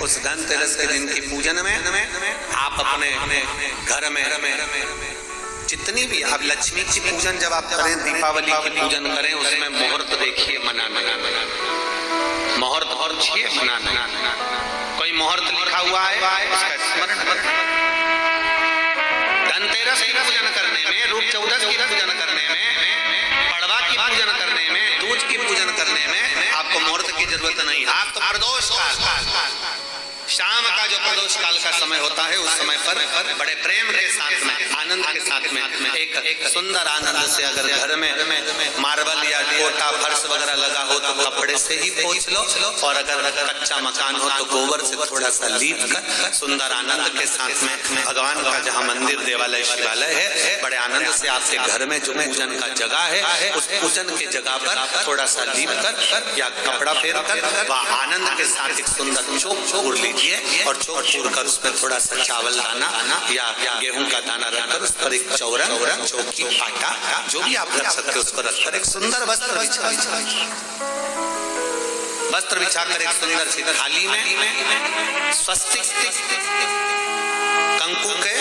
उस धनतेरस के दिन की पूजन में आप अपने घर में जितनी भी आप लक्ष्मी की पूजन जब आप करें, दीपावली की पूजन करें, उसमें मुहूर्त देखिए, मनाना मुहूर्त और छिए मनाना। कोई मुहूर्त लिखा हुआ है उसका स्मरण करें। धनतेरस की पूजन करने में, रूप चौदस की पूजन करने में, पड़वा की पूजन करने में, दूज की पूजन करने में आपको मुहूर्त की जरूरत नहीं। आप तो प्रदोष काल, शाम का जो प्रदोष काल का समय होता है, उस समय पर बड़े प्रेम के साथ में, आनंद के साथ में, एक सुंदर आनंद से अगर घर में मार्बल या कोटा फर्श वगैरह लगा हो तो कपड़े से ही पोंछ लो, और अगर कच्चा मकान हो तो गोबर से थोड़ा सा लीप कर सुंदर आनंद के साथ में भगवान का जहाँ मंदिर, देवालय, शिवालय है, बड़े आनंद से आपके घर में जो पूजन का जगह है, उस पूजन के जगह पर थोड़ा सा लीप कर या कपड़ा फेर कर वह आनंद के साथ एक सुंदर चौक छोड़ लीजिए, और चौक छोड़कर उसमें थोड़ा सा चावल दाना या गेहूं का दाना रखकर उस पर एक चौरंग, चौकी, आटा जो भी आप रख सकते हो उसको रखकर एक सुंदर वस्त्र बिछाकर एक सुंदर सी थाली में स्वस्तिक कंकु के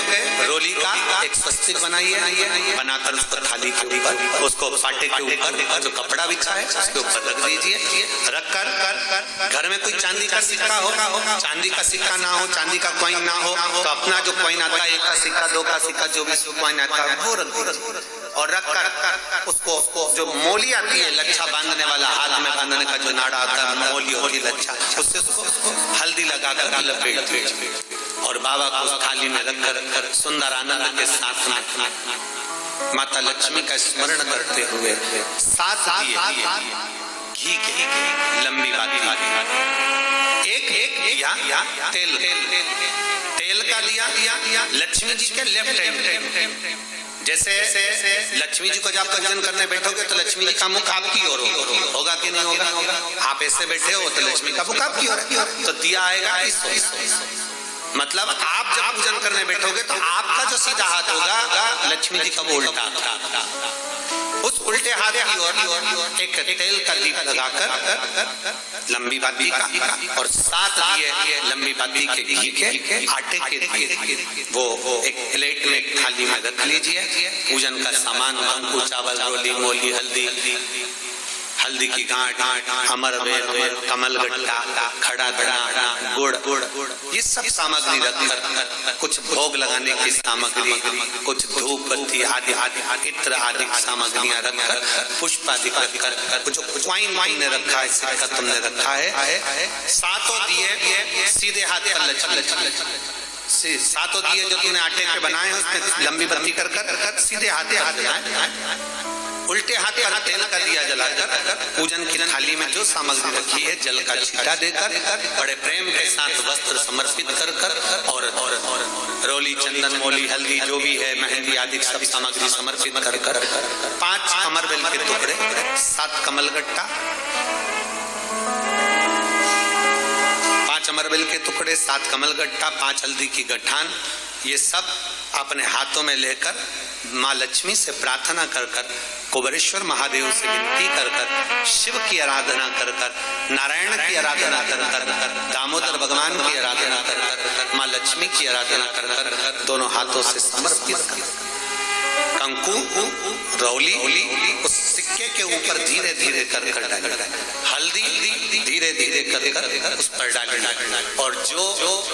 रोली का एक स्वस्तिक बनाइए, बनाकर उसको थाली के ऊपर, उसको पाटे के ऊपर जो कपड़ा बिछा है उसके ऊपर रख दीजिए। रखकर घर में कोई चांदी का सिक्का हो, चांदी का सिक्का ना हो, चांदी का कॉइन ना हो तो अपना जो कॉइन आता है, 1 का सिक्का, 2 का सिक्का, जो भी कॉइन आता है वो रख दीजिए। और रखकर उसको जो मोली आती है, लच्छा बांधने वाला, हाथ में बांधने का जो नाड़ा आता है, मोली होती है लच्छा, उससे उसको हल्दी लगाकर लपेट दीजिए और बाबा को उस थाली में रखकर सुंदर आनंद के साथ में माता लक्ष्मी का स्मरण करते हुए 7 घी की लंबी बाती, एक या तेल का दिया लक्ष्मी जी के लेफ्ट हैंड। जैसे लक्ष्मी जी को जब पूजन करने बैठोगे तो लक्ष्मी जी का मुख आपकी ओर होगा कि नहीं होगा? आप ऐसे बैठे हो तो लक्ष्मी का मुख आपकी ओर, तो दिया आएगा मतलब आप जब पूजन करने बैठोगे तो आपका जो सीधा हाथ होगा लक्ष्मी जी का वो उल्टा, उस उल्टे हाथ की ओर एक तेल का दीप लगाकर लंबी बाती का और 7 दिए लंबी बाती के घी के आटे के वो एक प्लेट में, एक थाली में रख लीजिए। पूजन का सामान, कंकु, चावल, रोली, मोली, हल्दी की गांठ, अमरवेल, कमलगट्टा, खड़ा धड़ा, गुड़, ये सब सामग्री रखकर कुछ भोग लगाने की सामग्री, कुछ धूप बत्ती आदि इत्र आदि सामग्रियां रखकर पुष्प आदि रखकर कुछ वाइन ने रखा है, सिक्का तुमने रखा है, 7 दिए सीधे हाथ पर लचक 7 दिए जो तुमने आटे के बनाए हैं उसमें लंबी बत्ती कर सीधे हाथ उल्टे हाथ पर तेल का दिया जलाकर पूजन की थाली में जो सामग्री रखी है जल का छींटा देकर बड़े प्रेम के साथ वस्त्र समर्पित कर और रोली, चंदन, मोली, हल्दी जो भी है, मेहंदी आदि सब सामग्री समर्पित कर 5 अमरवेल के टुकड़े, 7 कमलगट्टा, 5 अमरवेल के टुकड़े, 7 कमलगट्टा, 5 हल्दी की गठान, ये सब अपने हाथों में लेकर माँ लक्ष्मी से प्रार्थना कर कुबेरेश्वर महादेव से विनती कर शिव की आराधना कर नारायण की आराधना कर दामोदर भगवान की आराधना कर माँ लक्ष्मी की आराधना कर दोनों हाथों से समर्पित कर कंकु, रौली उस सिक्के के ऊपर धीरे धीरे कर हल्दी धीरे धीरे कर उस पर डालना और जो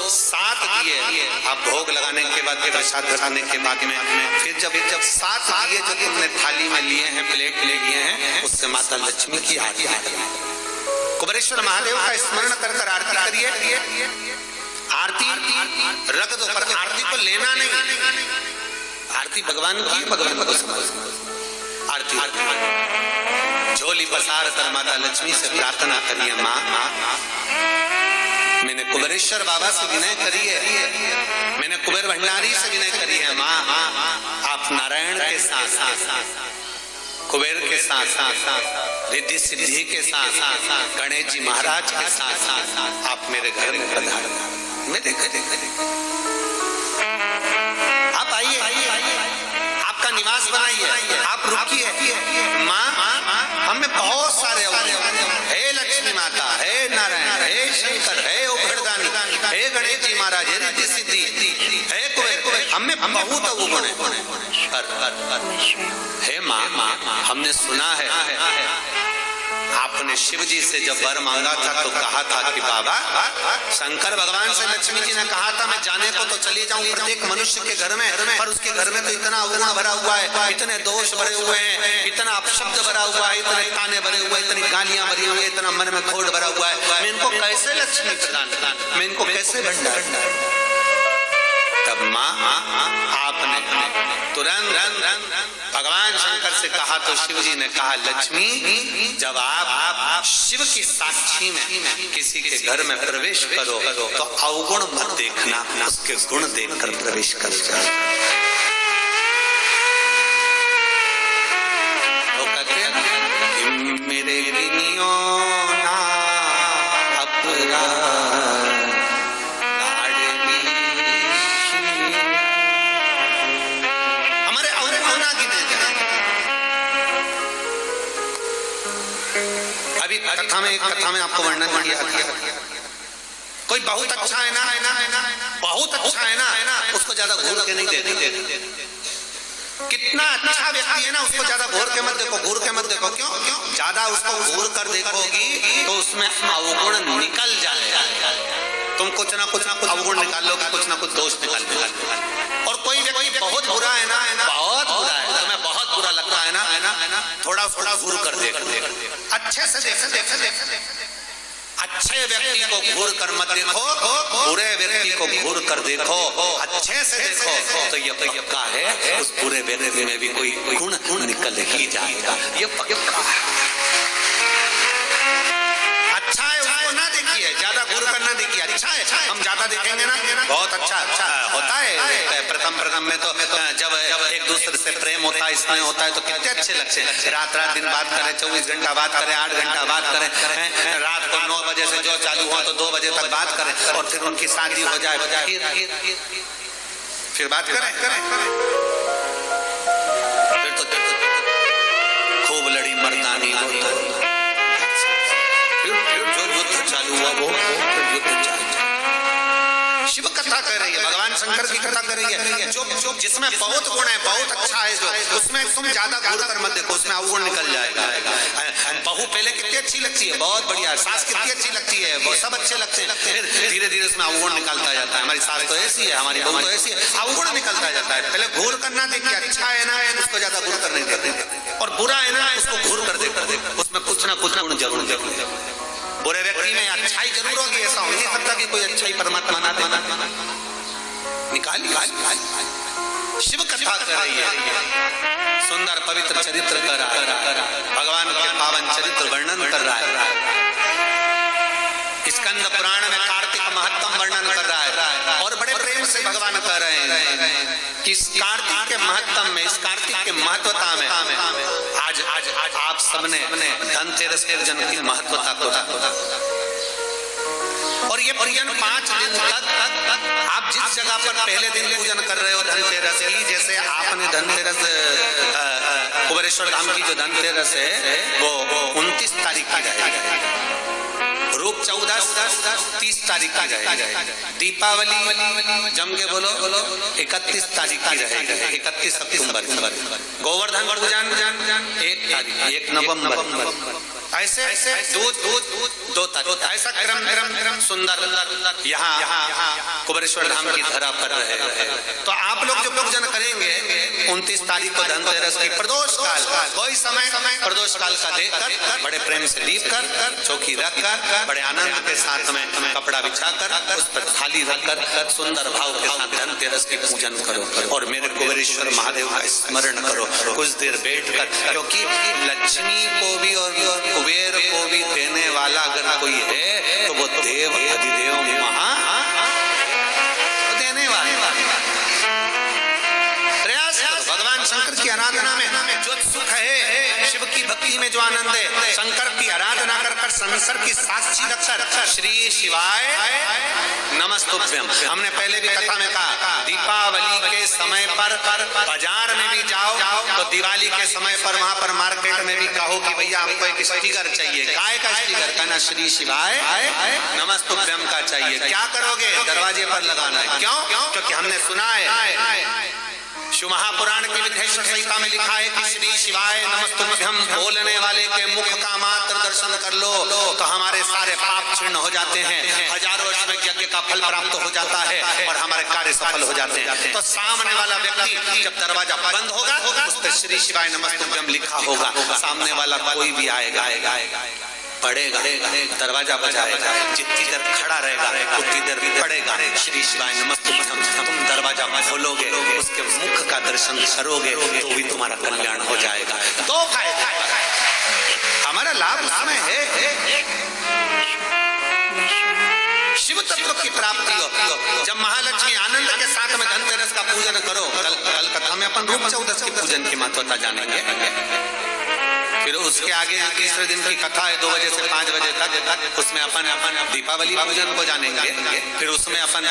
7 दिए आप भोग लगाने के बाद, प्रसाद लगाने के बाद में फिर जब 7 दिए जो तुमने थाली में लिए हैं, प्लेट ले लिए हैं, उससे माता लक्ष्मी की आरती कुबेरेश्वर महादेव का स्मरण कर आरती करिए। आरती रख दो, पर आरती को लेना नहीं, आरती भगवान की, भगवान को समझ आरती झोली पसार कर माता लक्ष्मी से प्रार्थना करिए, माँ मैंने कुबेरेश्वर बाबा से विनय करी है, मैंने कुबेर भंडारी से विनय करी है, माँ आप नारायण के साथ कुबेर के साथ रिद्धि सिद्धि के साथ गणेश जी महाराज के साथ आप मेरे घर में पधारो, मेरे घर आप आइए, आपका निवास बनाइए, आप रुकिए। माँ हमें बहुत सारे हे लक्ष्मी माता, हे नारायण, हे शंकर, हे उभरदानी, हे गणेश जी महाराज, हे रिद्धि सिद्धि, हे कुबेर, हमें बहुत अवगुण है। हे माँ, हमने सुना है आपने शिव जी से जब वर मांगा था तो कहा था कि बाबा, शंकर भगवान से लक्ष्मी जी ने कहा था मैं जाने को तो चली जाऊं प्रत्येक मनुष्य के घर में, पर उसके घर में तो इतना अवगुण भरा हुआ है, इतने दोष भरे हुए हैं, इतना अपशब्द भरा हुआ है, इतने ताने भरे हुए, इतनी गालियां भरी हुई, इतना मन में खोट भरा हुआ है, मैं इनको कैसे लक्ष्मी प्रदान, मैं इनको कैसे भंडार। तब माँ आपने तुरंत भगवान शंकर से कहा तो शिव जी ने कहा, लक्ष्मी जब आप शिव की साक्षी में किसी के घर में प्रवेश करो तो अवगुण मत देखना, उसके गुण देखकर प्रवेश कर जाओ। तो कहते हैं मेरे गिनियो ना अपराध, कथा में आपको वर्णन किया, कोई बहुत अच्छा है ना, बहुत अच्छा है ना, उसको ज्यादा घूर के नहीं देते। कितना अच्छा व्यक्ति है ना, उसको ज्यादा घूर के मत देखो, घूर के मत देखो। क्यों? ज्यादा उसको घूर कर देखोगी तो उसमें अवगुण निकल जाएगा। तुम कुछ ना कुछ अवगुण निकाल लो, कुछ ना कुछ दोष निकाल लो। और कोई व्यक्ति बहुत बुरा है ना, बहुत बुरा है, तुम्हें बहुत बुरा लगता है ना, थोड़ा घूर कर देख, अच्छे से देख, अच्छे व्यक्ति को घूर कर मत देखो, बुरे व्यक्ति को घूर कर देखो, अच्छे से देखो, तो ये पक्का है उस बुरे व्यक्ति में भी कोई गुण निकल ही जाएगा, ये पक्का है। अच्छा है उसको ना देखिए, ज्यादा घूर कर ना देखिए, अच्छा है, हम ज्यादा देखेंगे ना बहुत अच्छा होता है। प्रथम में तो जब एक दूसरे से प्रेम होता है, इसमें होता है तो कितने अच्छे लगते हैं, रात दिन बात करें, 24 घंटा बात करें, 8 घंटा बात करें, रात को 9 बजे से जो चालू हो तो 2 बजे तक बात करें, और फिर उनकी शादी हो जाए, फिर बात करें, फिर तो खूब लड़ी मर्दानी होता है, फिर जो युद्ध चालू हुआ वो फिर युद्ध चालू। शिव कथा कर रही है, भगवान शंकर की कथा कर रही है, जो जिसमें बहुत गुण है, बहुत अच्छा है, जो उसमें तुम ज्यादा घूर कर मत देखो, उसमें अवगुण निकल जाएगा। बहू पहले कितनी अच्छी लगती है, बहुत बढ़िया, सास कितनी अच्छी लगती है, वो सब अच्छे लगते हैं, फिर धीरे धीरे उसमें अवगुण निकलता जाता है, हमारी सास तो ऐसी है, हमारी बहू तो ऐसी है, अवगुण निकलता जाता है। पहले घूर करना देखिए, अच्छा है ना उसको ज्यादा घूर कर नहीं देते, और बुरा है ना उसको घूर कर देते, उसमें कुछ ना कुछ गुण जरूर देखो। बुरे व्यक्ति में अच्छाई जरूर होगी, ऐसा हो नहीं सकता कि कोई अच्छाई परमात्मा ना देना, निकाल। शिव कथा कर रही है, सुंदर पवित्र चरित्र कर रहा है, भगवान के पावन चरित्र वर्णन कर रहा है। स्कंद पुराण में कार्तिक महत्तम वर्णन कर रहा है, और बड़े प्रेम से भगवान कह रहे हैं कि इस कार्तिक के महत्तम में, इस कार्तिक के महत्वता में आज आप सबने धनतेरस पूजन की महत्वता को जाना, और ये पूजन 5 दिन तक आप जिस जगह पर पहले दिन पूजन कर रहे हो धनतेरस की, जैसे आपने धनतेरस कुबेरेश्वर धाम की जो धनतेरस है वो 29 तारीख की रहेगी, रूप 30 तारीख की रहेगी, दीपावली जम के बोलो 31 तारीख की रहेगी, 31 सितंबर, गोवर्धन पूजन 1 नवंबर, ऐसे 2 तारीख, ऐसा क्रम सुंदर यहाँ कुबेरेश्वर धाम की धरा पर रहे। तो आप लोग जो पूजन करेंगे 29 तारीख को धनतेरस की प्रदोष काल, कोई समय प्रदोष काल का देखकर बड़े प्रेम से दीप कर चौकी रखकर बड़े आनंद के साथ में कपड़ा बिछाकर उस पर थाली रखकर सुंदर भाव के साथ धनतेरस की पूजन करो, और मेरे कुबेरेश्वर महादेव का स्मरण करो कुछ देर बैठकर, क्योंकि लक्ष्मी को भी और कुबेर को भी देने वाला अगर कोई है तो वो देव अधिदेव महा देने वाला। प्रयास करो, भगवान शंकर की आराधना में जो सुख है, शिव की भक्ति में जो आनंद है, शंकर की आराधना कर रखकर, शंकर की साक्षी रखकर श्री शिवाय नमस्तुभ्यम। हमने पहले भी कथा में कहा, दीपावली के समय पर बाजार में भी जाओ तो दिवाली के समय पर वहां पर मार्केट में भी कहो कि भैया हमको एक स्टिकर चाहिए, काय का स्टिकर, कहना श्री शिवाय नमस्तुभ्यम का चाहिए। क्या करोगे? दरवाजे पर लगाना है। क्यों? क्योंकि हमने सुना है, शिव महापुराण की विधेश्वर संहिता में लिखा है कि श्री शिवाय नमस्तुभ्यम बोलने वाले के मुख का मात्र दर्शन कर लो तो हमारे सारे पाप क्षीण हो जाते हैं, हजारों वर्ष में यज्ञ का फल प्राप्त हो जाता है और हमारे कार्य सफल हो जाते हैं। तो सामने वाला व्यक्ति जब दरवाजा बंद होगा उस पर श्री शिवाय नमस्तुभ्यम लिखा होगा, सामने वाला कोई भी आएगा पढ़ेगा, दरवाजा बजाएगा, जितनी देर खड़ा रहेगा उतनी देर पढ़ेगा श्री शिवाय नमस्तुभ्यम। तुम दरवाजा खोलोगे, उसके मुख का दर्शन करोगे तो भी तुम्हारा कल्याण हो जाएगा। दो फायदा हमारा लाभ उसमें है, शिव तत्व की प्राप्ति हो। जब महालक्ष्मी आनंद के साथ में धनतेरस का पूजन करो, कल कथा में अपन रूप चौदस की पूजन की महत्वता जानेंगे। फिर उसके आगे तीसरे दिन की कथा है 2 बजे से 5 बजे तक, उसमें अपन दीपावली पूजन को जानेंगे। फिर उसमें अपन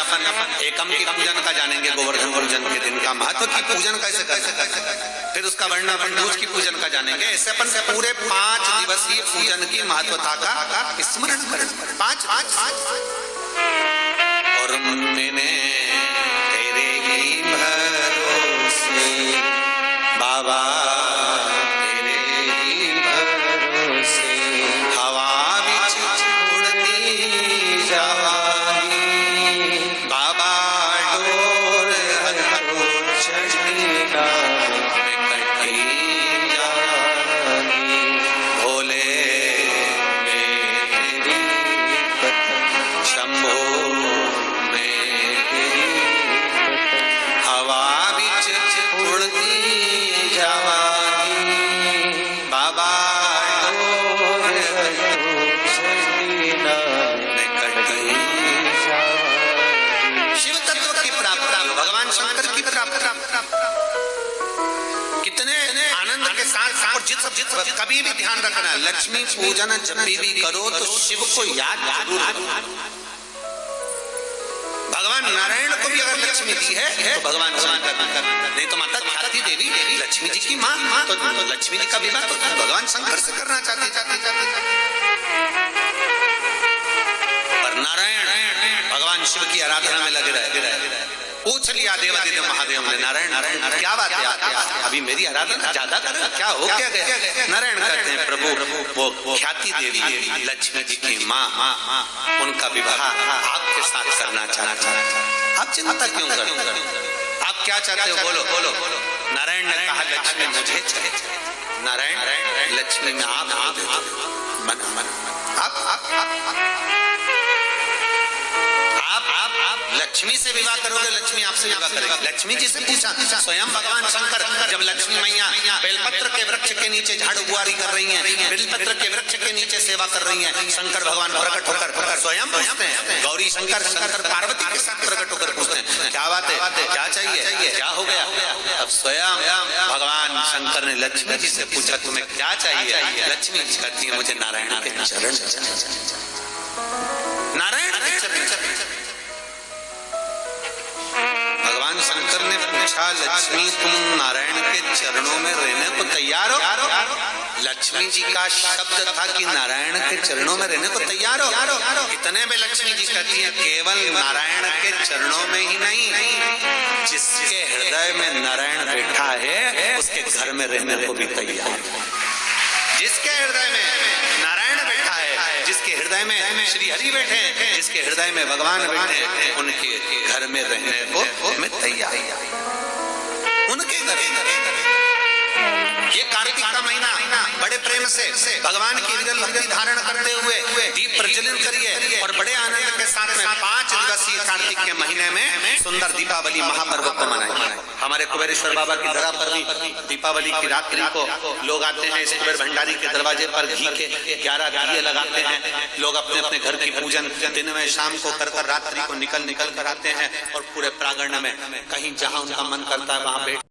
एकम की पूजन का जानेंगे, गोवर्धन पूजन के दिन का महत्व की पूजन कैसे कर सकते हैं। फिर उसका वर्णन अपन दूज की पूजन का जानेंगे। ऐसे अपन पूरे 5 दिवसीय पूजन की महत्वता का स्मरण करें। 5 और मैंने तेरे ही भरोसे बाबा, कभी भी ध्यान रखना, लक्ष्मी पूजन जब भी करो तो शिव को याद जरूर करो। भगवान नारायण को भी अगर लक्ष्मी दी है तो भगवान शंकर, नहीं तो माता ख्याति देवी लक्ष्मी जी की माँ, तो लक्ष्मी जी का विवाह तो भगवान शंकर से करना चाहते। पर नारायण भगवान शिव की आराधना में लगे रहे। पूछ लिया देवादिदेव महादेव ने, नारायण क्या बात है, अभी मेरी आराधना ज्यादा कर, क्या हो क्या गया? नारायण कहते हैं, प्रभु वो ख्याति देवी लक्ष्मी जी की माँ, उनका विवाह आपके साथ करना चाहता है। आप चिंता क्यों करते हो? आप क्या चाहते हो? बोलो। नारायण ने कहा, लक्ष्मी मुझे चाहिए। नारायण लक्ष्मी में आप लक्ष्मी से विवाह करोगे, लक्ष्मी आपसे विवाह करेगी। लक्ष्मी जी से पूछा, स्वयं भगवान शंकर जब लक्ष्मी मैया बेलपत्र के वृक्ष के नीचे झाड़ू बुआरी कर रही हैं, बेलपत्र के वृक्ष के नीचे सेवा कर रही हैं, शंकर भगवान प्रकट होकर स्वयं पूछते हैं, गौरी शंकर पार्वती के साथ प्रकट होकर पूछते हैं, क्या बात है, क्या चाहिए, क्या हो गया? अब स्वयं भगवान शंकर ने लक्ष्मी जी से पूछा, तुम्हें क्या चाहिए? लक्ष्मी जी कहती है, मुझे नारायण के चरण, नारायण के चरण। भगवान शंकर ने पूछा, लक्ष्मी तुम नारायण के चरणों में रहने को तैयार हो? लक्ष्मी जी का शब्द था कि नारायण के चरणों में रहने को तैयार हो। इतने में लक्ष्मी जी कहती है, केवल नारायण के चरणों में ही नहीं, जिसके हृदय में नारायण बैठा है उसके घर में रहने को भी तैयार। जिसके हृदय में नारायण बैठा है, जिसके हृदय में श्री हरि बैठे हैं, जिसके हृदय में भगवान बैठे हैं, उनके घर में रहने को मैं तैयार। उनके घर, ये कार्तिक का महीना बड़े प्रेम से भगवान की विरल भक्ति धारण करते हुए दीप प्रज्वलित करिए और बड़े आनंद के साथ में 5 दिवसीय कार्तिक के महीने में सुंदर दीपावली महापर्व को मनाएं। हमारे कुबेरेश्वर बाबा की धरा पर भी दीपावली की रात्रि को लोग आते हैं, इस कुबेर भंडारी के दरवाजे पर घी के 11 दिए लगाते हैं। लोग अपने अपने घर की पूजन दिन में शाम को कर रात्रि को निकल कर आते हैं और पूरे प्रांगण में कहीं जहां उनका मन करता है वहां बैठ